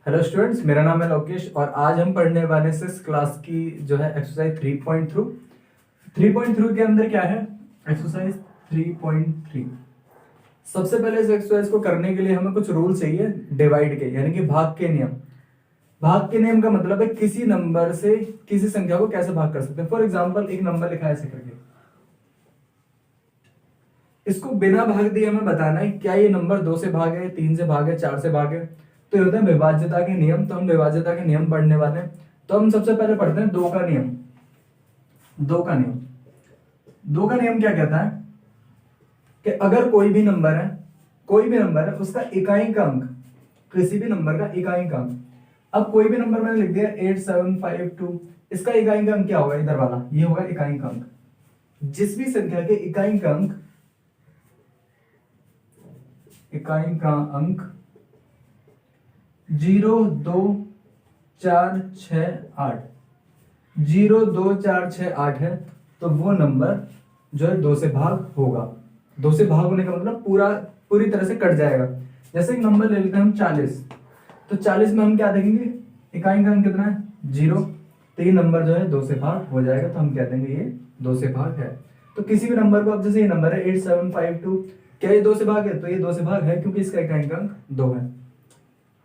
Hello students, मेरा नाम है लोकेश और आज हम पढ़ने वाले सिक्स क्लास की जो है एक्सरसाइज 3.3 के अंदर क्या है। एक्सरसाइज 3.3। सबसे पहले इस एक्सरसाइज को करने के लिए हमें कुछ रूल चाहिए डिवाइड के, यानी कि भाग के नियम। भाग के नियम का मतलब है किसी नंबर से किसी संख्या को कैसे भाग कर सकते हैं। फॉर एग्जाम्पल एक नंबर लिखा है ऐसे करके, इसको बिना भाग दिए हमें बताना है क्या ये नंबर 2 से भाग है, 3 से भाग है, 4 से भाग है। तो ये होता है विभाज्यता के नियम। तो हम विभाज्यता के नियम पढ़ने वाले हैं। तो हम सबसे पहले पढ़ते हैं दो का नियम। दो का नियम क्या कहता है कि अगर कोई भी नंबर है उसका इकाई अंक, किसी भी नंबर का इकाई अंक, अब कोई भी नंबर मैंने लिख दिया 8752, इसका इकाई अंक क्या होगा, इधर वाला ये होगा इकाई अंक। जिस भी संख्या के इकाई का अंक 0 2 4 6 8 0 2 4 6 8 है, तो वो नंबर जो है 2 से भाग होगा। 2 से भाग होने का मतलब पूरी तरह से कट जाएगा। जैसे एक नंबर ले लेते हैं हम 40, तो 40 में हम क्या देखेंगे, इकाई का अंक कितना है 0, तो ये नंबर जो है 2 से भाग हो जाएगा। तो हम कह देंगे ये 2 से भाग है। तो किसी भी नंबर को, अब जैसे ये नंबर है 8752, क्या ये 2 से भाग है, तो ये 2 से भाग है क्योंकि इसका इकाई अंक 2 है।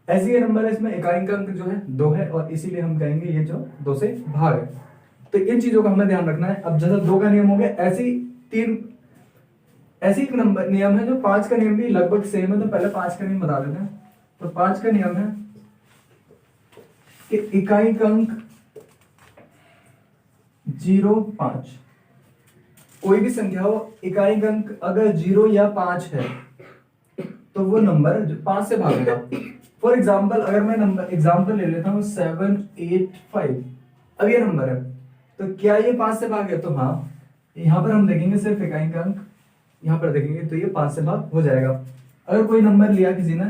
ऐसे ये नंबर है, इसमें इकाई अंक जो है 2 है और इसीलिए हम कहेंगे ये जो 2 से भाग है। तो इन चीजों का हमें ध्यान रखना है। अब जैसे 2 का नियम हो गया, ऐसी एक नंबर नियम है जो 5 का नियम भी लगभग सेम है। तो पहले 5 का नियम बता देते हैं। तो 5 का नियम है कि इकाई अंक 0 5, कोई भी संख्या हो इकाई अंक अगर 0 या 5 है तो वो नंबर 5 से भागेगा। फॉर एग्जाम्पल अगर मैं एग्जाम्पल ले लेता हूं 785, अब ये नंबर है, तो क्या ये 5 से भाग है, तो हाँ। यहां पर हम देखेंगे सिर्फ इकाई का अंक, यहां पर देखेंगे तो ये 5 से भाग हो जाएगा। अगर कोई नंबर लिया किसी ने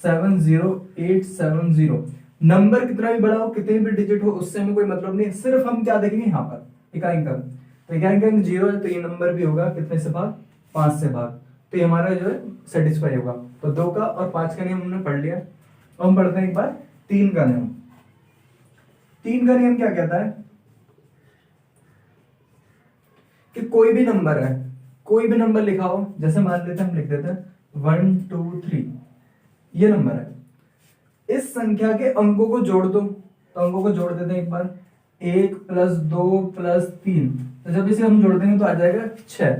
70870, नंबर कितना भी बड़ा हो, कितने भी डिजिट हो, उससे हमें कोई मतलब नहीं, सिर्फ हम क्या देखेंगे यहाँ पर इकाई का अंक। तो इकाई का अंक 0 है, तो ये नंबर भी होगा कितने से भाग, 5 से भाग। तो ये हमारा जो है सेटिस्फाई होगा। तो 2 का और 5 का नियम हमने पढ़ लिया। तो हम पढ़ते हैं एक बार 3 का नियम। 3 का नियम क्या कहता है कि कोई भी नंबर लिखा हो, जैसे मान लेते हैं हम लिख देते हैं 1 2 3, ये नंबर है। इस संख्या के अंकों को जोड़ दो, तो अंकों को जोड़ देते हैं एक बार, 1 + 2 + 3, तो जब इसे हम जोड़ देंगे तो आ जाएगा 6।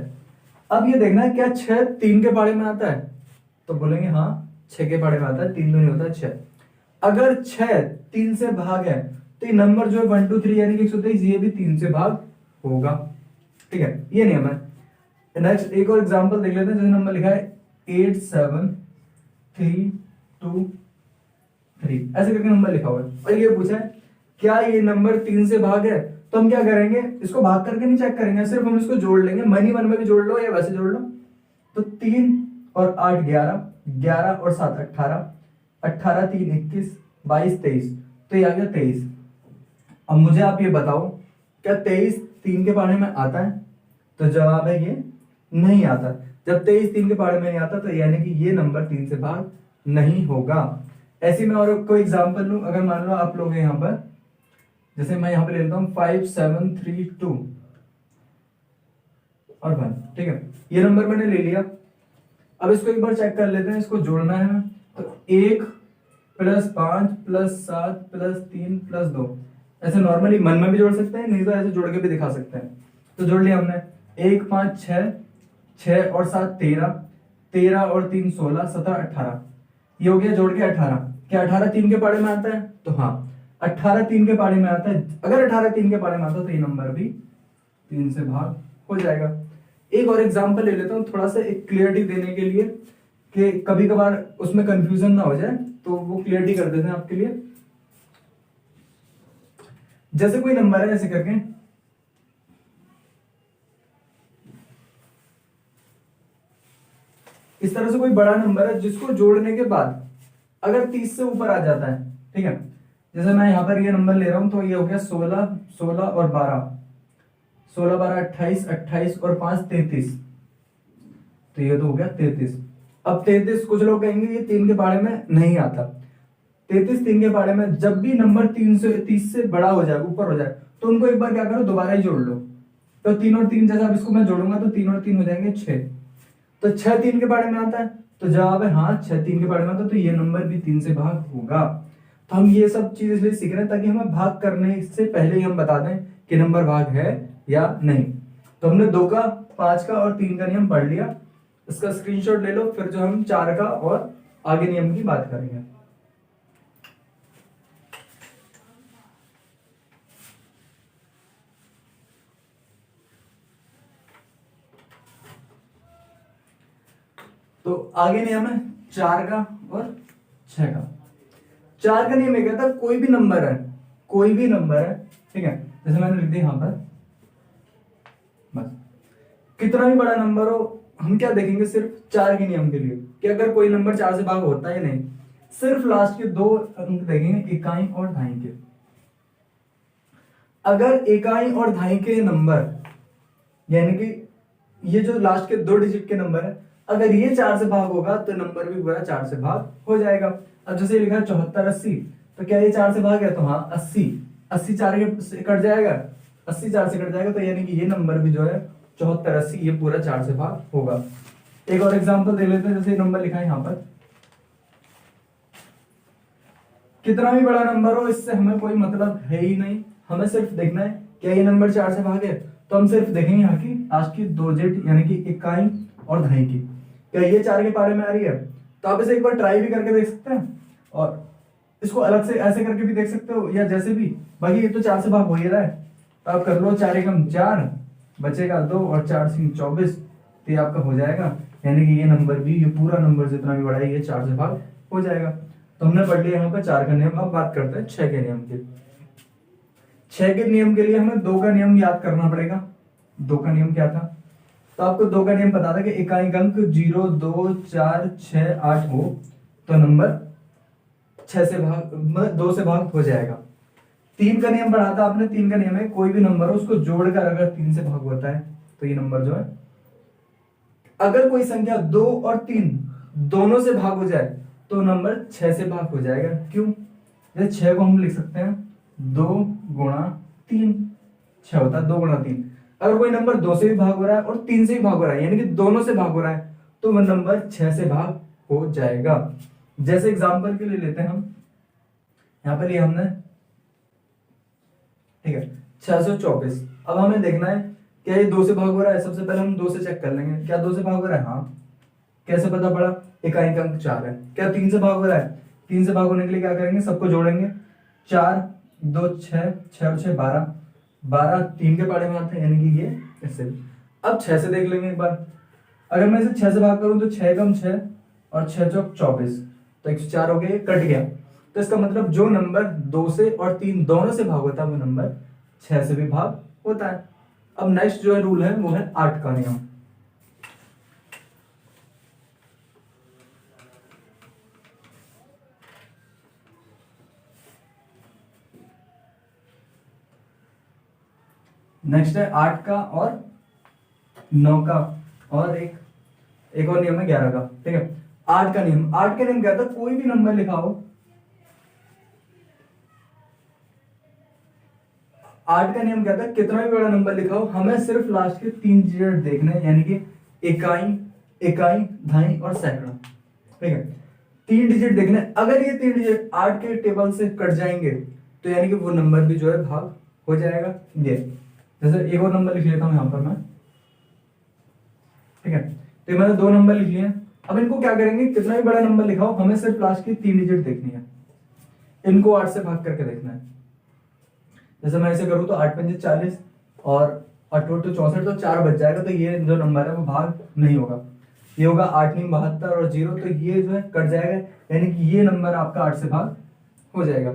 अब ये देखना है क्या 6 3 के पाड़े में आता है, तो बोलेंगे हाँ 6 के पाड़े में आता है, 3 2 नहीं होता है 6। अगर 6 3 से भाग है तो ये नंबर जो है 1 2 3 यानी कि 123, ये भी 3 से भाग होगा। ठीक है, ये नियम है। नेक्स्ट एक और एग्जांपल देख लेते हैं। जैसे नंबर लिखा है 87323, ऐसे करके नंबर लिखा हुआ है और ये पूछा है क्या ये नंबर 3 से भाग है, तो हम क्या करेंगे, इसको भाग करके नहीं चेक करेंगे, सिर्फ हम इसको जोड़ लेंगे। मनी मन में भी जोड़ लो या वैसे जोड़ लो। तो 3 और 8 11, 11 और 7 18, 18 3 21, 22 23, तो ये आ गया 23। अब मुझे आप ये बताओ क्या 23 3 के पाड़े में आता है, तो जवाब है ये नहीं आता। जब 23 3 के पाड़े में नहीं आता तो यानी कि ये नंबर 3 से भाग नहीं होगा। ऐसे में और कोई एग्जांपल लूं, अगर मान लो आप लोग यहाँ पर, जैसे मैं यहाँ पे ले लेता हूँ 5 7 3 2 और 1, ठीक है, ये नंबर मैंने ले लिया। अब इसको एक बार चेक कर लेते हैं, इसको जोड़ना है। तो 1 + 5 + 7 + 3 + 2, ऐसे नॉर्मली मन में भी जोड़ सकते हैं, नहीं तो ऐसे जोड़ के भी दिखा सकते हैं। तो जोड़ लिया हमने, 1 5 6, 6 और 7 13, 13 और 3 16, 17 18, ये हो गया जोड़ के 18। क्या 18 3 के पाड़े में आता है, तो हाँ 18 3 के पाड़े में आता है। अगर 18 3 के पाड़े में आता है तो ये नंबर भी 3 से भाग हो जाएगा। एक और एग्जांपल ले लेता हूँ थोड़ा सा एक क्लियरिटी देने के लिए, कि कभी कभार उसमें कंफ्यूजन ना हो जाए, तो वो क्लियरिटी कर देते हैं आपके लिए। जैसे कोई नंबर है ऐसे करके, इस तरह से कोई बड़ा नंबर है जिसको जोड़ने के बाद अगर 30 से ऊपर आ जाता है, ठीक है, जैसे मैं यहां पर ये नंबर ले रहा हूं, तो ये हो गया 16 16 और 12, 16 12 28, 28 और 5 33, तो ये तो हो गया 33। अब 33 कुछ लोग कहेंगे ये 3 के पाड़े में नहीं आता, 33 3 के पारे में जब भी नंबर 330 से बड़ा हो जाए, ऊपर हो जाए, तो उनको एक बार क्या करो, दोबारा ही जोड़ लो। तो 3 और 3, जैसे अब इसको मैं जोड़ूंगा तो 3 और 3 हो जाएंगे 6। तो 6 3 के पारे में आता है, तो जवाब है हाँ 6 3 के पारे में आता है, तो ये नंबर भी 3 से भाग होगा। तो हम ये सब चीज इसलिए सीख रहे हैं ताकि हमें भाग करने से पहले ही हम बता दें कि नंबर भाग है या नहीं। तो हमने 2 का, 5 का और 3 का नियम पढ़ लिया। इसका स्क्रीनशॉट ले लो, फिर जो हम 4 का और आगे नियम की बात करेंगे। तो आगे नियम है 4 का और 6 का। 4 का नियम ये कहता है कोई भी नंबर है, कोई भी नंबर है, ठीक है, जैसे मैंने लिख दिया यहां पर, बस कितना भी बड़ा नंबर हो, हम क्या देखेंगे सिर्फ 4 के नियम के लिए कि अगर कोई नंबर 4 से भाग होता है नहीं, सिर्फ लास्ट के 2 अंक देखेंगे, इकाई और दहाई के। अगर इकाई और दहाई के नंबर, यानी कि ये जो लास्ट के 2 डिजिट के नंबर है, अगर ये 4 से भाग होगा तो नंबर भी पूरा 4 से भाग हो जाएगा। अब जैसे लिखा है 74 80, तो क्या ये 4 से भाग है, तो हाँ 80 80 4 के कट जाएगा, 80 4 से कट जाएगा, तो यानी कि ये नंबर भी जो है 74 80 ये पूरा 4 से भाग होगा। एक और एग्जांपल दे लेते हैं, जैसे नंबर लिखा है यहाँ पर, कितना भी बड़ा नंबर हो इससे हमें कोई मतलब है ही नहीं, हमें सिर्फ देखना है क्या ये नंबर 4 से भागे। तो हम सिर्फ देखेंगे यहाँ की लास्ट की 2 डिजिट, यानी कि इकाई और दहाई की, क्या ये 4 के पारे में आ रही है। तो आप इसे एक बार ट्राई भी करके देख सकते हैं, और इसको अलग से ऐसे करके भी देख सकते हो, या जैसे भी, बाकी ये तो 4 से भाग हो ही रहा है, तो आप कर लो 4 एकम 4, बचेगा 2 और 4 सिंह 24, तो ये आपका हो जाएगा, यानी कि ये नंबर भी, ये पूरा नंबर जितना भी बड़ा है ये 4 से भाग हो जाएगा। तो हमने पढ़ लिया यहाँ पर 4 का नियम। अब बात करते हैं 6 के नियम की। 6 के नियम के लिए हमें 2 का नियम याद करना पड़ेगा। 2 का नियम क्या था, तो आपको 2 का नियम पता था कि इकाई अंक 0 2 4 6 8 हो तो नंबर 6 से भाग, मतलब 2 से भाग हो जाएगा। 3 का नियम पढ़ा था आपने। 3 का नियम है कोई भी नंबर हो उसको जोड़कर अगर 3 से भाग होता है तो ये नंबर जो है, अगर कोई संख्या 2 और 3 दोनों से भाग हो जाए तो नंबर 6 से भाग हो जाएगा। क्यों, जैसे 6 को हम लिख सकते हैं 2 गुणा 3, 6 होता है 2 गुणा 3। अगर कोई नंबर 2 से भी भाग हो रहा है और 3 से भी भाग हो रहा है, यानी कि दोनों से भाग हो रहा है, तो वह नंबर 6 से भाग हो जाएगा। जैसे एग्जांपल के लिए लेते हैं हम, यहां पर लिया हमने, ठीक है 624। अब हमें देखना है क्या ये 2 से भाग हो रहा है। सबसे पहले हम 2 से चेक कर लेंगे, क्या 2 से भाग हो रहा है, हाँ। कैसे पता पड़ा, इकाई का अंक 4 है। क्या 3 से भाग हो रहा है, 3 से भाग होने के लिए क्या करेंगे, सबको जोड़ेंगे, 4 2 6 6 6 12, 12 3 के पारे में आते हैं, यानी कि ये इससे। अब 6 से देख लेंगे एक बार, अगर मैं इसे 6 से भाग करूं तो 6 कम 6 और 6 चौक 24, तो 104 हो गया, कट गया। तो इसका मतलब जो नंबर 2 से और 3 दोनों से भाग होता है वो नंबर 6 से भी भाग होता है। अब नेक्स्ट जो है रूल है वो है 8 का नियम। नेक्स्ट है 8 का और 9 का, और एक और नियम है 11 का, ठीक है। 8 का नियम, 8 का नियम क्या था, कोई भी नंबर लिखा हो, 8 का नियम क्या था, कितना भी बड़ा नंबर लिखा हो हमें सिर्फ लास्ट के 3 डिजिट देखने हैं, यानी कि इकाई इकाई दहाई और सैकड़ा, ठीक है। 3 डिजिट देखने, अगर ये 3 डिजिट 8 के टेबल से कट जाएंगे तो यानी कि वो नंबर भी जो है भाग हो जाएगा। ये जैसे एक और नंबर लिख लेता हूं यहां पर मैं, ठीक है। तो मैंने 2 नंबर लिख लिए। अब इनको क्या करेंगे, कितना भी बड़ा नंबर लिखा हो हमें सिर्फ लास्ट की 3 डिजिट देखनी है, इनको 8 से भाग करके देखना है। जैसे मैं ऐसे करूं तो 8 पंजे 40 और 8 तो 64, तो 4 बच जाएगा, तो ये जो नंबर है वो भाग नहीं होगा। ये होगा 8 9 72 और 0, तो ये जो है कट जाएगा, यानी कि ये नंबर आपका 8 से भाग हो जाएगा।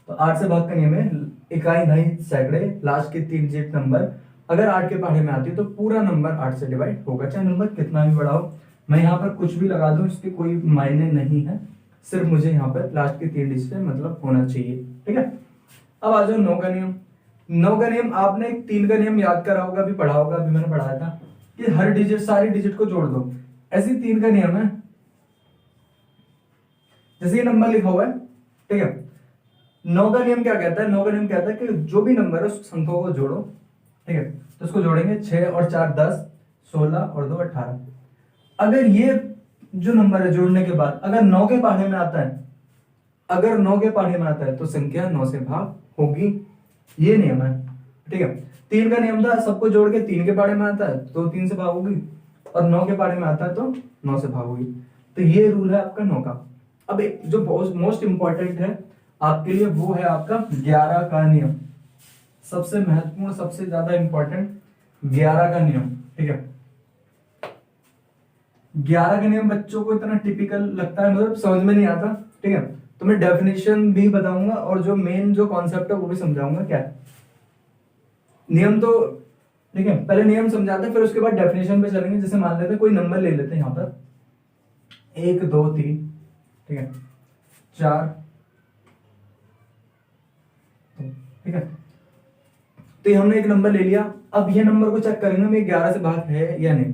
तो 8 से भाग का नियम है इकाई दहाई सैकड़े, लास्ट के 3 डिजिट नंबर अगर 8 के पहाड़े में आती है तो पूरा नंबर 8 से डिवाइड होगा, चाहे नंबर कितना भी बड़ा हो। मैं यहाँ पर कुछ भी लगा दूं इसके कोई मायने नहीं है, सिर्फ मुझे यहाँ पर लास्ट के 3 डिजिट मतलब होना चाहिए, ठीक है। अब आ जाओ 9 का नियम। 9 का नियम आपने 3 का नियम याद करा होगा, अभी पढ़ा होगा, अभी मैंने पढ़ाया था कि हर डिजिट सारी डिजिट को जोड़ दो। ऐसी 3 का नियम है, जैसे ये नंबर लिखा हुआ है, ठीक है। 9 का नियम क्या कहता है? 9 का नियम कहता है कि जो भी नंबर है उस संख्याओं को जोड़ो, ठीक है। तो उसको जोड़ेंगे 6 और 4 10, 16 और 2 18। अगर ये जो नंबर है जोड़ने के बाद अगर 9 के पहाड़े में आता है, अगर 9 के पहाड़े में आता है तो संख्या 9 से भाग होगी, ये नियम है, ठीक है। 3 का नियम था सबको जोड़ के 3 के पहाड़े में आता है तो 3 से भाग होगी, और 9 के पहाड़े में आता है तो 9 से भाग होगी। तो ये रूल है आपका 9 का। अब एक जो मोस्ट इंपॉर्टेंट है आपके लिए वो है आपका 11 का नियम, सबसे महत्वपूर्ण, सबसे ज्यादा इंपॉर्टेंट 11 का नियम, ठीक है। 11 का नियम बच्चों को इतना टिपिकल लगता है, मतलब समझ में नहीं आता, ठीक है। तो मैं डेफिनेशन भी बताऊंगा और जो मेन जो कॉन्सेप्ट है वो भी समझाऊंगा क्या है। नियम तो ठीक है, पहले नियम समझाते हैं फिर उसके बाद डेफिनेशन पे चलेंगे। जैसे मान लेते हैं कोई नंबर ले लेते हैं यहां पर 1 2 3, ठीक है, 4, ठीक है। तो ये हमने एक नंबर ले लिया। अब ये नंबर को चेक करेंगे हम 11 से भाग है या नहीं।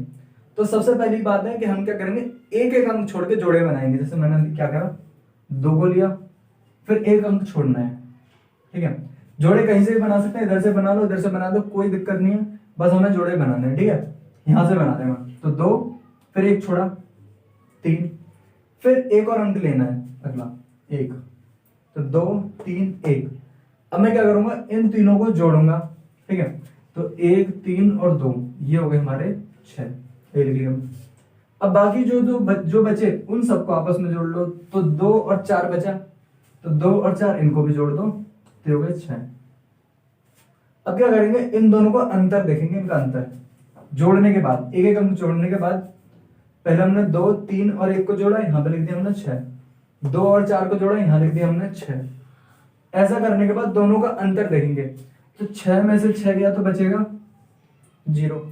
तो सबसे पहली बात है कि हम क्या करेंगे, एक एक अंक छोड़ के जोड़े बनाएंगे। जैसे मैंने क्या करा, 2 को लिया, फिर एक अंक छोड़ना है, ठीक है। जोड़े कहीं से भी बना सकते हैं, इधर से बना लो, इधर से बना दो, कोई दिक्कत नहीं है, बस हमें जोड़े बनाने हैं, ठीक है। यहां से बना देंगे तो 2, फिर एक छोड़ा 3, फिर एक और अंक लेना है अगला 1, तो 2 3 1। अब मैं क्या करूंगा, इन तीनों को जोड़ूंगा, ठीक है। तो 1 3 और 2 ये हो गए हमारे 6, ये लिख लिया। अब बाकी जो बचे उन सबको आपस में जोड़ लो, तो 2 और 4 बचा, तो 2 और 4 इनको भी जोड़ दो, तो हो गए 6। अब क्या करेंगे, इन दोनों को अंतर देखेंगे, इनका अंतर जोड़ने के बाद, एक एक अंक जोड़ने के बाद, पहले हमने 2 3 और 1 को जोड़ा, यहां पे लिख दिया हमने 6, 2 और 4 को जोड़ा, यहां लिख दिया हमने 6। ऐसा करने के बाद दोनों का अंतर देखेंगे, तो 6 में से 6 गया तो बचेगा 0।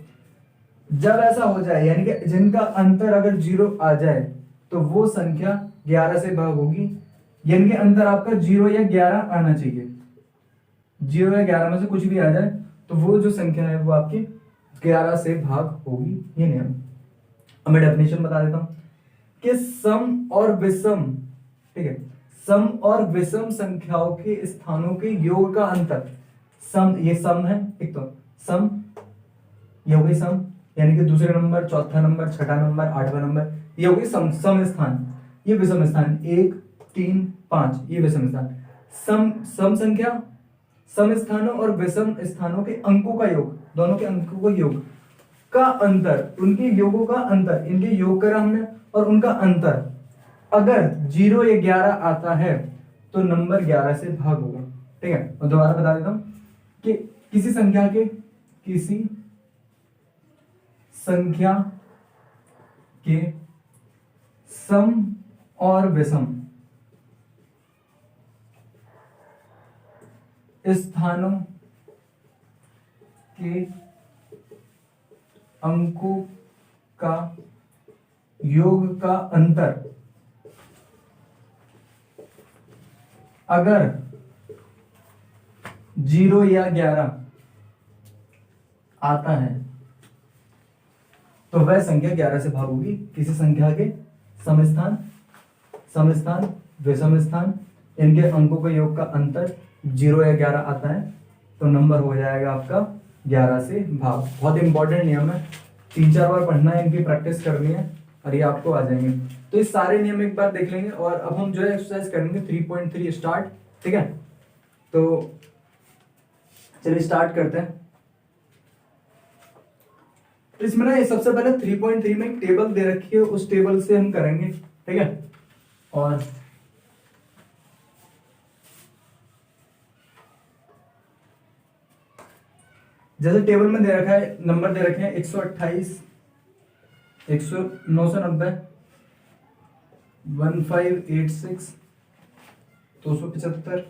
जब ऐसा हो जाए, यानी कि जिनका अंतर अगर 0 आ जाए तो वो संख्या 11 से भाग होगी, यानी कि अंतर आपका 0 या 11 आना चाहिए। 0 या 11 में से कुछ भी आ जाए तो वो जो संख्या है वो आपकी 11 से भाग होगी, ये नियम। अब मैं डेफिनेशन बता देता हूं कि सम और विषम, ठीक है, सम और विषम संख्याओं के स्थानों के योग का अंतर, सम, ये सम है, एक तो सम, ये हो गई सम, यानी कि दूसरे नंबर, चौथा नंबर, छठा नंबर, 8वां नंबर, ये हो गई सम स्थान। ये विषम स्थान 1 3 5, ये विषम स्थान। सम संख्या, सम स्थानों और विषम स्थानों के अंकों का योग, दोनों के अंकों का योग का अंतर, उनके योगों का अंतर, इनके योग करा हमने और उनका अंतर अगर 0 या 11 आता है तो नंबर 11 से भाग होगा, ठीक है। मैं दोबारा बता देता हूं कि किसी संख्या के सम और विषम स्थानों के अंकों का योग का अंतर अगर 0 या 11 आता है तो वह संख्या 11 से भाग होगी। किसी संख्या के समस्थान, विषम स्थान, इनके अंकों के योग का अंतर 0 या 11 आता है तो नंबर हो जाएगा आपका 11 से भाग। बहुत इंपॉर्टेंट नियम है, 3-4 बार पढ़ना है, इनकी प्रैक्टिस करनी है और ये आपको आ जाएंगे। तो ये सारे नियम एक बार देख लेंगे और अब हम जो है एक्सरसाइज करेंगे 3.3 स्टार्ट, ठीक है। तो चलिए स्टार्ट करते हैं। तो इसमें ना सबसे पहले 3.3 में एक टेबल दे रखी है, उस टेबल से हम करेंगे, ठीक है। और जैसे टेबल में दे रखा है, नंबर दे रखे हैं 128, 990, 1586, 275,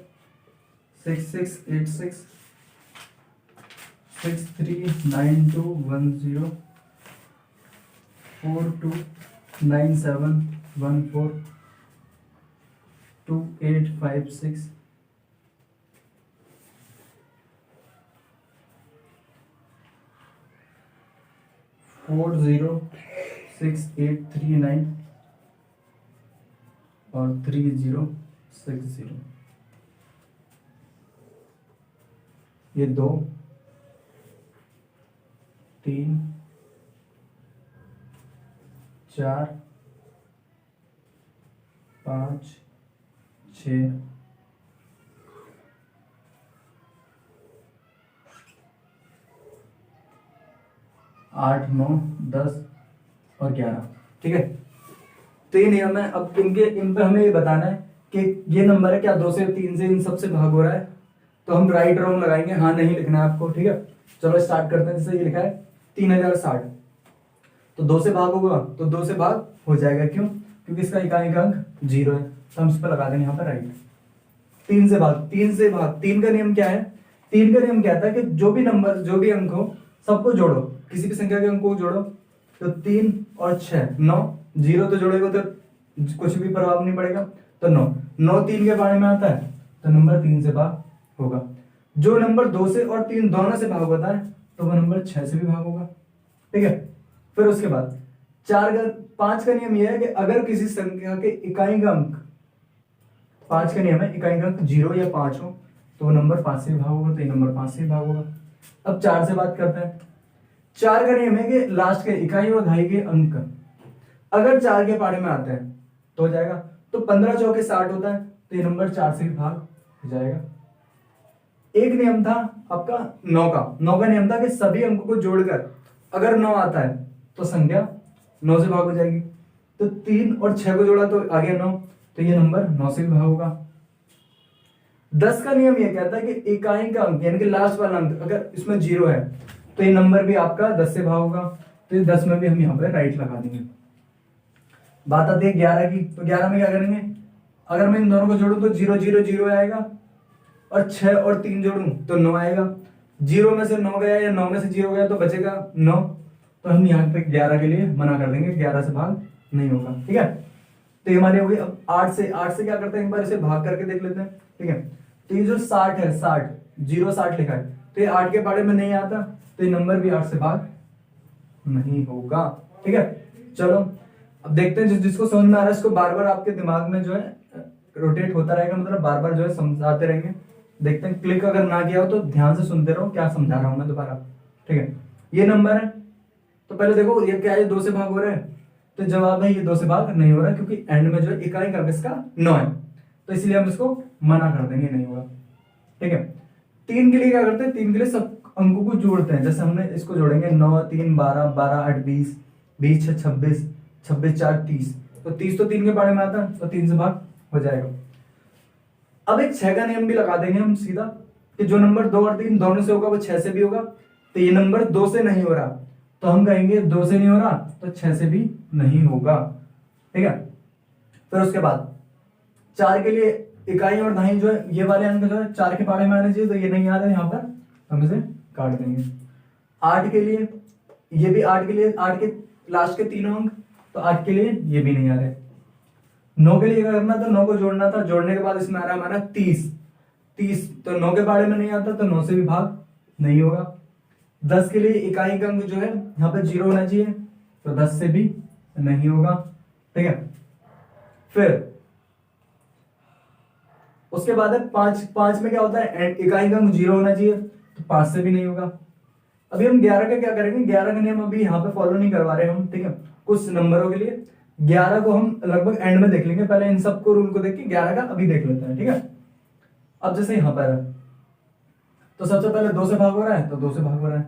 6686, 639210, 429714, 2856, 406839 और 30 60, ये 2 3 4 5 6 8 9 10 और 11। ठीक है, तो ये नियम है। अब इन पे हमें ये बताना है कि ये नंबर है क्या 2 से 3 से इन सब से भाग हो रहा है, तो हम राइट रॉन्ग लगाएंगे, हाँ नहीं लिखना है आपको। ठीक है, चलो स्टार्ट करते हैं। जैसे ये लिखा है 3060, तो 2 से भाग होगा तो 2 से भाग हो जाएगा, क्यों? क्योंकि इसका इकाई का अंक 0 है, तो हम इस पर लगा देंगे यहाँ पर राइट। 3 से भाग, 3 का नियम क्या है? 3 का नियम कहता है कि जो भी नंबर, जो भी अंक हो सबको जोड़ो, किसी भी संख्या के अंक को जोड़ो। तो 3 और 6 9, 0 तो जोड़ेगा तो कुछ भी प्रभाव नहीं पड़ेगा, तो 9 9 3 के बारे में आता है, तो नंबर 3 से भाग होगा। जो नंबर 2 से और 3 दोनों से भाग होता है तो वह नंबर 6 से भी भाग होगा। ठीक है, फिर उसके बाद 5 का नियम यह है कि अगर किसी संख्या के इकाई का अंक, 5 का नियम है इकाई का अंक 0 या 5 हो तो वो नंबर 5 से भी भाग होगा, तो ये नंबर 5 से भी भाग होगा। अब 4 से बात करते हैं। 4 का नियम है कि लास्ट के इकाई और दहाई के अंक अगर 4 के पारे में आते हैं तो हो जाएगा, तो 15 चौके 60 होता है, तो ये नंबर 4 से भी भाग हो जाएगा। एक नियम था आपका 9 का नियम था कि सभी अंकों को जोड़कर अगर 9 आता है तो संख्या 9 से भाग हो जाएगी, तो 3 और 6 को जोड़ा तो आ गया 9, तो ये नंबर 9 से भी भाग होगा। 10 का नियम ये कहता है कि इकाई का अंक यानी कि लास्ट वाला अंक अगर इसमें 0 है तो ये नंबर भी आपका 10 से भाग होगा, तो ये 10 में भी हम यहाँ पे राइट लगा देंगे। बात आती है 11 की, तो 11 में क्या करेंगे? अगर मैं इन दोनों को जोड़ूं तो 0 0 0 आएगा, और 6 और 3 जोड़ूं तो 9 आएगा। 0 में से 9 गया या 9 में से 0 गया तो बचेगा 9, तो हम यहाँ पे 11 के लिए मना कर देंगे, 11 से भाग नहीं होगा। ठीक है, तो ये हमारी हो गई। अब 8 से क्या करते हैं, एक बार इसे भाग करके देख लेते हैं। ठीक है, तो ये जो 60 है, 60 लिखा है, तो ये 8 के पारे में नहीं आता, तो ये नंबर भी 8 से भाग नहीं होगा। ठीक है, चलो अब देखते हैं जिसको समझ में आ रहा है इसको बार बार आपके दिमाग में जो है रोटेट होता रहेगा, मतलब बार बार जो है समझाते रहेंगे। देखते हैं, क्लिक अगर ना किया हो तो ध्यान से सुनते रहो क्या समझा रहा हूं मैं दोबारा। ठीक है, ये नंबर है, तो पहले देखो ये क्या है, 2 से भाग हो रहा है, तो जवाब है ये 2 से भाग नहीं हो रहा है, क्योंकि एंड में जो है इकाई का इसका 9 है, तो इसलिए हम इसको मना कर देंगे, नहीं होगा। ठीक है, 3 के लिए क्या करते हैं? 3 के लिए सब अंकों को जोड़ते हैं, जैसे हमने इसको जोड़ेंगे 9 3 12 12 8 20 20 6 26 26 4 30, तो 30 तो 3 के बारे में आता है, तो 3 से भाग हो जाएगा। अब एक 6 का नियम भी लगा देंगे हम सीधा, कि जो नंबर 2 और 3 दोनों से होगा वो 6 से भी होगा, तो ये नंबर 2 से नहीं हो रहा तो हम कहेंगे 2 से नहीं हो रहा तो 6 से भी नहीं होगा। ठीक है, फिर उसके बाद 4 के लिए इकाई और दहाई जो है ये वाले अंक जो है 4 के पारे में आने चाहिए, तो ये नहीं आ रहा है यहाँ पर, हम इसे काट देंगे। 8 के लिए ये भी 8 के लिए 8 के लास्ट के तीनों अंक, तो 8 के लिए ये भी नहीं आ रहे। 9 के लिए क्या करना था? 9 को जोड़ना था, जोड़ने के बाद इसमें आ रहा है हमारा 30, तो 9 के बारे में नहीं आता, तो 9 से भी भाग नहीं होगा। 10 के लिए इकाई का अंक जो है यहाँ पे 0 होना चाहिए, तो 10 से भी नहीं होगा। ठीक है, फिर उसके बाद है 5 में क्या होता है? इकाई का अंक 0 होना चाहिए, तो 5 से भी नहीं होगा। अभी हम 11 का क्या करेंगे? 11 का नियम अभी यहाँ पे फॉलो नहीं करवा रहे हम। ठीक है, कुछ नंबरों के लिए 11 को हम लगभग एंड में देख लेंगे, पहले इन सबको रूल को देख के 11 का अभी देख लेते हैं। ठीक है, अब जैसे यहाँ पर है, तो सबसे पहले 2 से भाग हो रहा है, तो 2 से भाग हो रहा है।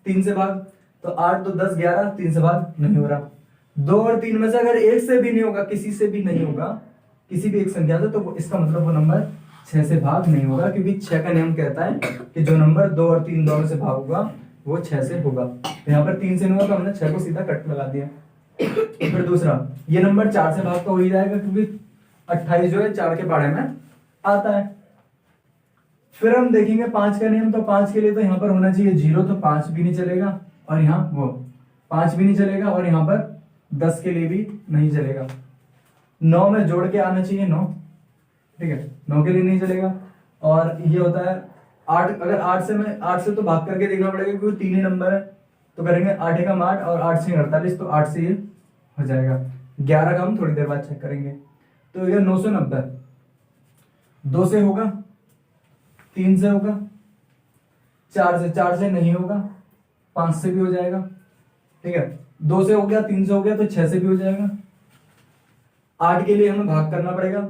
3 से भाग, तो 8 2 10 11, 3 से भाग नहीं हो रहा। 2 और 3 में से अगर एक से भी नहीं होगा, किसी से भी नहीं होगा, किसी भी एक संख्या से, तो इसका मतलब वो नंबर 6 से भाग नहीं होगा, क्योंकि 6 का नियम कहता है कि जो नंबर 2 और 3 दोनों से भाग होगा वो 6 से होगा। तो यहाँ पर 3 से नहीं होगा, तो हमने 6 को सीधा कट लगा दिया। फिर दूसरा, ये नंबर 4 से भाग तो हो ही जाएगा, क्योंकि 28 जो है 4 के पारे में आता है। फिर हम देखेंगे 5 का नियम, तो 5 के लिए तो यहाँ पर होना चाहिए 0, तो 5 भी नहीं चलेगा, और यहाँ वो 5 भी नहीं चलेगा, और यहाँ पर 10 के लिए भी नहीं चलेगा। 9 में जोड़ के आना चाहिए 9, ठीक है, 9 के लिए नहीं चलेगा। और ये होता है 8, अगर 8 से तो भाग करके देखना पड़ेगा, क्योंकि 3 ही नंबर है, तो करेंगे 8 एकम 8 और 8 से 48, तो 8 से ये हो जाएगा। 11 का हम थोड़ी देर बाद चेक करेंगे। तो ये 990, 2 से होगा, 3 से होगा, 4 से नहीं होगा, 5 से भी हो जाएगा। ठीक है, 2 से हो गया, 3 से हो गया, तो 6 से भी हो जाएगा। 8 के लिए हमें भाग करना पड़ेगा।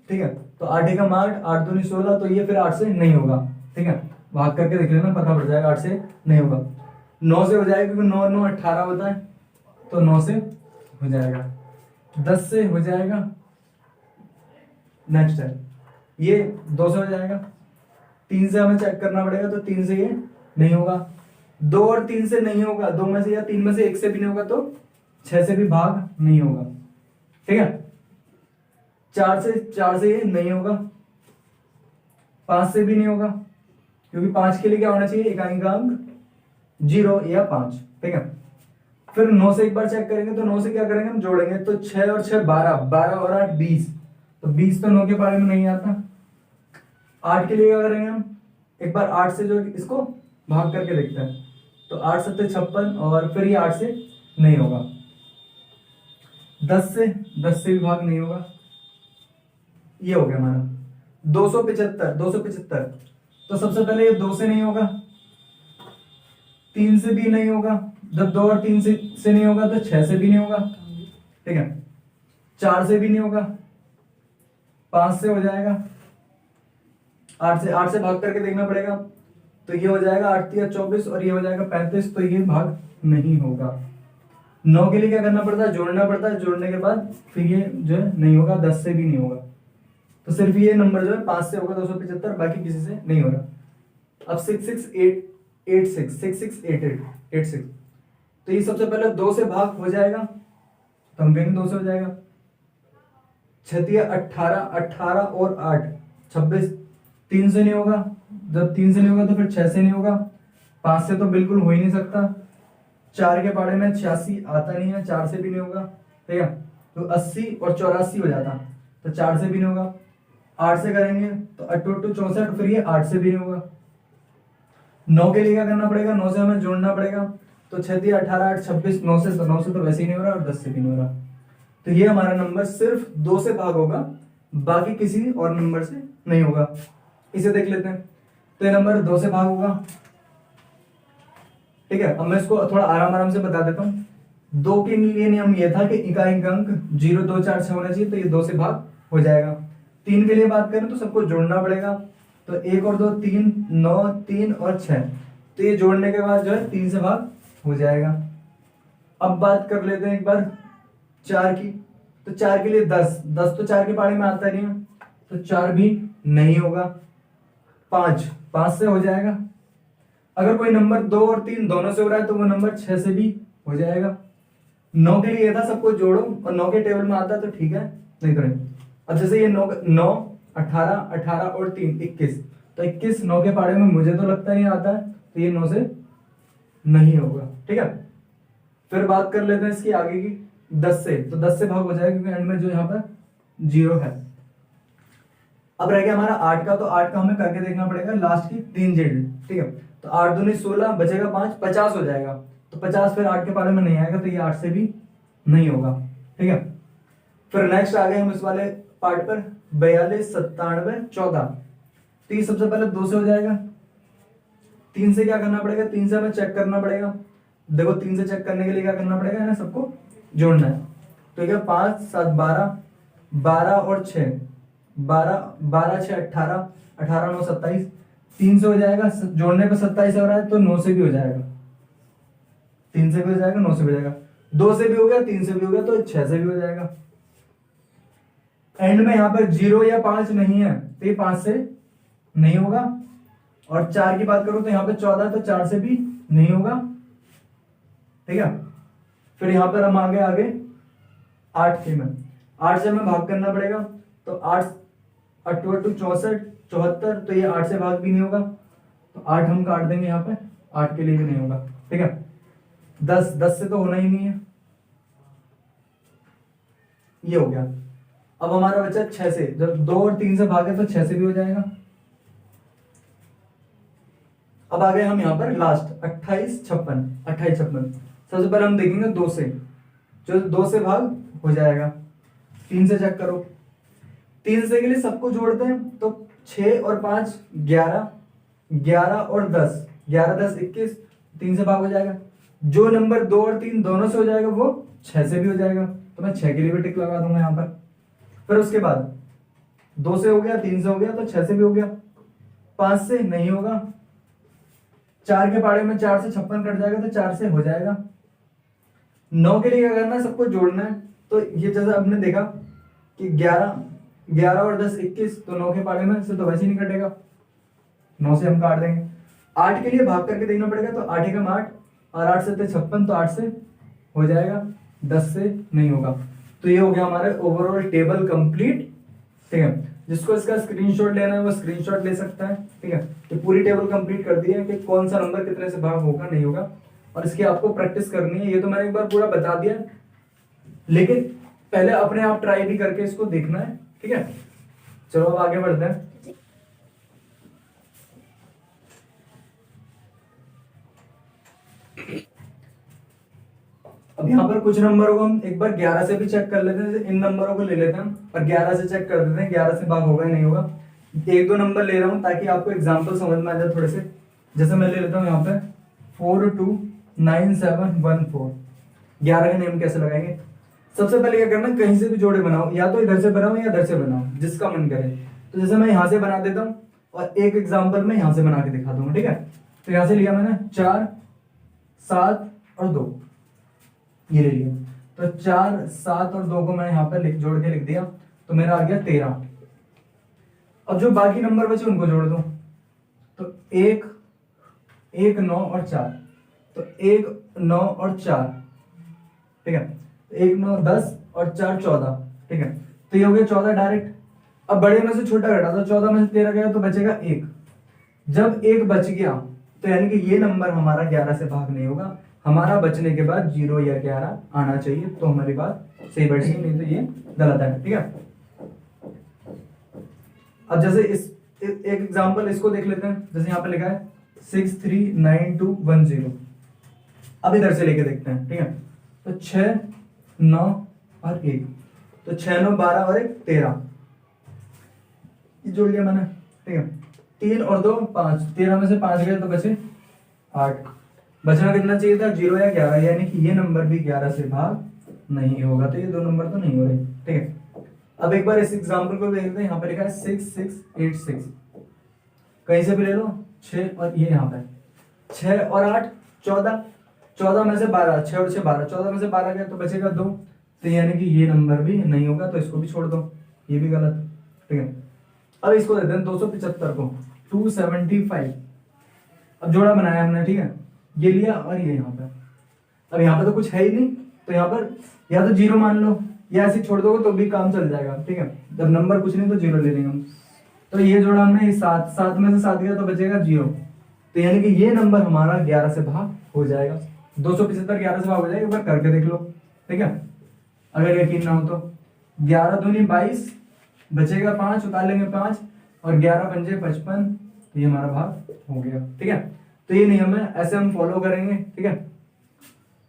ठीक है, तो 8 एकम 8, 8 दूनी 16, तो ये फिर 8 से नहीं होगा। ठीक है, भाग करके देख लेना, पता पड़ जाएगा 8 से नहीं होगा। 9 से हो जाएगा, क्योंकि 9 9 18 होता है, तो 9 से हो जाएगा। 10 से हो जाएगा। नेक्स्ट है ये 2 से हो जाएगा। 3 से हमें चेक करना पड़ेगा, तो 3 से ये नहीं होगा। 2 और 3 से नहीं होगा, 2 में से या 3 में से एक से भी नहीं होगा, तो 6 से भी भाग नहीं होगा। ठीक है, 4 से ये नहीं होगा, 5 से भी नहीं होगा, क्योंकि 5 के लिए क्या होना चाहिए, इकाई का अंक 0 या 5। ठीक है, फिर 9 से एक बार चेक करेंगे, तो 9 से क्या करेंगे, हम जोड़ेंगे, तो 6 और 6 12, 12 और 8 20, तो 20 तो 9 के बारे में नहीं आता। 8 के लिए क्या करेंगे, हम एक बार 8 से जो इसको भाग करके देखते हैं, तो 8 7 56, और फिर ये 8 से नहीं होगा। 10 से भी भाग नहीं होगा। ये हो गया हमारा 275। तो सबसे पहले ये 2 से नहीं होगा, 3 से भी नहीं होगा, जब 2 और 3 से नहीं होगा, तो 6 से भी नहीं होगा। ठीक है, 4 से भी नहीं होगा, 5 से हो जाएगा। 8 से भाग करके देखना पड़ेगा, तो ये हो जाएगा 8 या 24, और ये हो जाएगा 35, तो ये भाग नहीं होगा। 9 के लिए क्या करना पड़ता है, जोड़ना पड़ता है, जोड़ने के बाद फिर ये जो है नहीं होगा। 10 से भी नहीं होगा, तो सिर्फ ये नंबर जो है 5 से होगा 275, बाकी किसी से नहीं होगा। अब 6686, तो ये सबसे पहले 2 से भाग हो जाएगा, तो हम कहेंगे 2 से हो जाएगा। 6 18, 18 और 8 26, 3 से नहीं होगा, जब 3 से नहीं होगा तो फिर 6 से नहीं होगा, 5 से तो बिल्कुल हो ही नहीं सकता। 4 के पाड़े में 86 आता नहीं है, 4 से भी नहीं होगा। ठीक है, तो 80 और 84 हो जाता, तो 4 से भी नहीं होगा। 8 से करेंगे तो 8 64, फिर ये 8 से भी नहीं होगा। 9 के लिए क्या करना पड़ेगा, 9 से हमें जोड़ना पड़ेगा, तो 6 18 8 26, 9 से तो वैसे ही नहीं हो रहा, और 10 से भी नहीं हो रहा। तो ये हमारा नंबर सिर्फ 2 से भाग होगा, बाकी किसी और नंबर से नहीं होगा। इसे देख लेते हैं, तो ये नंबर 2 से भाग होगा। ठीक है, अब मैं इसको थोड़ा आराम से बता देता हूँ। 2 के लिए नियम ये था कि इकाई का अंक 0 2 4 6 होना चाहिए, तो ये 2 से भाग हो जाएगा। 3 के लिए बात करें तो सबको जोड़ना पड़ेगा, तो 1 और 2 3, 9 3 और 6, तो ये जोड़ने के बाद जो है 3 से भाग हो जाएगा। अब बात कर लेते हैं एक बार 4 की, तो 4 के लिए 10 तो 4 के पाड़े में आता नहीं है, तो 4 भी नहीं होगा। 5 से हो जाएगा। अगर कोई नंबर 2 और 3 दोनों से हो रहा है, तो वो नंबर 6 से भी हो जाएगा। 9 के लिए था सबको जोड़ो, और 9 के टेबल में आता है तो ठीक है, नहीं तो नहीं। अब जैसे ये 9 18 और 3 21, तो 21 9 के पाड़े में मुझे तो लगता नहीं आता है, तो ये 9 से नहीं होगा। ठीक है, फिर बात कर लेते हैं इसकी आगे की 10 से, तो 10 से भाग हो जाएगा, क्योंकि एंड में जो यहाँ पर 0 है। अब रह गया हमारा 8 का, तो 8 का हमें करके देखना पड़ेगा लास्ट की 3 डिजिट। ठीक है, तो 8 दूनी 16, बचेगा 5, 50 हो जाएगा, तो 50 फिर 8 के पारे में नहीं आएगा, तो ये 8 से भी नहीं होगा। ठीक है, फिर नेक्स्ट आ गए हम इस वाले पार्ट पर 42 97 14, तो ये सबसे पहले 2 से हो जाएगा। 3 से क्या करना पड़ेगा, 3 से हमें चेक करना पड़ेगा। देखो 3 से चेक करने के लिए क्या करना पड़ेगा ना, सबको जोड़ना है, तो क्या 5 7 12, 12 और 6 12 6 18, 18 9 27, 3 से हो जाएगा, जोड़ने पे 27 हो रहा है, तो 9 से भी हो जाएगा। 3 से भी हो जाएगा, 9 से भी हो जाएगा, 2 से भी हो गया, 3 से भी हो गया, तो 6 से भी हो जाएगा। एंड में यहाँ पर 0 या 5 नहीं है, तो ये 5 से नहीं होगा। और 4 की बात करूं तो यहाँ पे 14, तो 4 से भी नहीं होगा। ठीक है, फिर यहाँ पर हम आगे 8 के में 8 से हमें भाग करना पड़ेगा, तो 8 8 64 74, तो ये 8 से भाग भी नहीं होगा, तो 8 हम काट देंगे यहाँ पे, 8 के लिए भी नहीं होगा। ठीक है, 10 से तो होना ही नहीं है, ये हो गया। अब हमारा बचा 6 से, जब 2 और 3 से भागे तो 6 से भी हो जाएगा। अब आ गए हम यहाँ पर लास्ट 28 56। सबसे पहले हम देखेंगे 2 से, जो 2 से भाग हो जाएगा। 3 से चेक करो, 3 से के लिए सबको जोड़ते हैं, तो 6 और 5 11, 11 और 10, 11 10 21, 3 से भाग हो जाएगा। जो नंबर 2 और 3 दोनों से हो जाएगा वो 6 से भी हो जाएगा, तो मैं 6 के लिए भी टिक लगा दूंगा यहाँ पर। फिर उसके बाद 2 से हो गया, 3 से हो गया, तो 6 से भी हो गया। 5 से नहीं होगा, 4 के पाड़े में 4 से 56 कट जाएगा, तो 4 से हो जाएगा। 9 के लिए क्या करना है, सबको जोड़ना है। तो ये जैसा आपने देखा कि 11 और 10 21, तो 9 के पाड़े में से तो वैसे ही नहीं कटेगा, 9 से हम काट देंगे। 8 के लिए भाग करके देखना पड़ेगा, तो 8 एकम 8 और 8 से 56, तो 8 से हो जाएगा, 10 से नहीं होगा। तो ये हो गया हमारे ओवरऑल टेबल कंप्लीट। ठीक है, जिसको इसका स्क्रीनशॉट लेना है वो स्क्रीनशॉट ले सकता है। ठीक है, तो पूरी टेबल कंप्लीट कर दी है कि कौन सा नंबर कितने से भाग होगा नहीं होगा, और इसकी आपको प्रैक्टिस करनी है। ये तो मैंने एक बार पूरा बता दिया, लेकिन पहले अपने आप ट्राई भी करके इसको देखना है। ठीक है, चलो अब आगे बढ़ते हैं। अब यहाँ पर कुछ नंबरों को हम एक बार 11 से भी चेक कर लेते हैं। इन नंबरों को ले लेते हैं और 11 से चेक कर देते हैं 11 से भाग होगा या नहीं होगा। एक दो नंबर ले रहा हूं ताकि आपको एग्जांपल समझ में आ जाए थोड़े से। जैसे मैं ले लेता हूँ यहाँ पे 429714। 11 के नेम कैसे लगाएंगे? सबसे पहले क्या करना, कहीं से भी जोड़े बनाओ, या तो इधर से बनाओ या इधर से बनाओ, जिसका मन करे। तो जैसे मैं यहाँ से बना देता हूँ और एक एग्जाम्पल में यहाँ से बना के दिखा दूंगा। ठीक है, तो यहाँ से लिया मैंने 4 7 और 2, ये ले लिया। तो 4 7 और 2 को मैं यहाँ पे जोड़ के लिख दिया, तो मेरा आ गया 13। अब जो बाकी नंबर बचे उनको जोड़ दो, तो 1 1 9 और 4, तो 1 9 और 4। ठीक है, 1 9 10 और 4 14। ठीक है, तो ये हो गया 14 डायरेक्ट। अब बड़े में से छोटा घटा, तो 14 में से 13 गया तो बचेगा 1। जब 1 बच गया तो यानी कि ये नंबर हमारा 11 से भाग नहीं होगा। हमारा बचने के बाद 0 या 11 आना चाहिए, तो हमारी बात सही बैठेगी, नहीं तो ये गलत है। ठीक है, अब जैसे एक एग्जांपल इसको देख लेते हैं। जैसे यहाँ पे लिखा है 639210। अब इधर से लेके देखते हैं। ठीक है, तो 6 9 और 1, तो 6 9 12 और 1 13, ये जोड़ लिया मैंने। ठीक है, 3 और 2 5, 13 में से 5 गए तो बचे 8। बचना कितना चाहिए था, 0 या 11, यानी कि ये नंबर भी 11 से भाग नहीं होगा। तो ये दो नंबर तो नहीं हो रहे। ठीक है, अब एक बार इस एग्जांपल को देखते हैं। यहाँ पे लिखा है 6686, कहीं से भी ले लो 6 और ये यहाँ पे 6 और 8 14, 14 में से 12, 6 और 6 12, 14 में से 12 गया तो बचेगा 2, तो यानी कि ये नंबर भी नहीं होगा, तो इसको भी छोड़ दो, ये भी गलत। ठीक है, अब इसको देते हैं 275 को 275। अब जोड़ा बनाया हमने। ठीक है, ये लिया और ये यहाँ पे। अब यहाँ पे तो कुछ है ही नहीं, तो यहाँ पर या तो 0 मान लो या ऐसे छोड़ दोगे तो भी काम चल जाएगा। ठीक है, जब नंबर कुछ नहीं तो 0 ले लेंगे हम। तो ये जोड़ा हमने 7, 7 में से 7 गया तो बचेगा 0, तो यानी कि ये नंबर हमारा 11 से भाग हो जाएगा। 275 11 से भाग हो जाएगा, एक बार करके देख लो। ठीक है, अगर यकीन ना हो तो 11 दूनी 22, बचेगा 5, उतार लेंगे 5 और 11 पंजे 55, तो ये हमारा भाग हो गया। ठीक है, तो ये नियम है, ऐसे हम फॉलो करेंगे। ठीक है,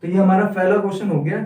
तो ये हमारा पहला क्वेश्चन हो गया।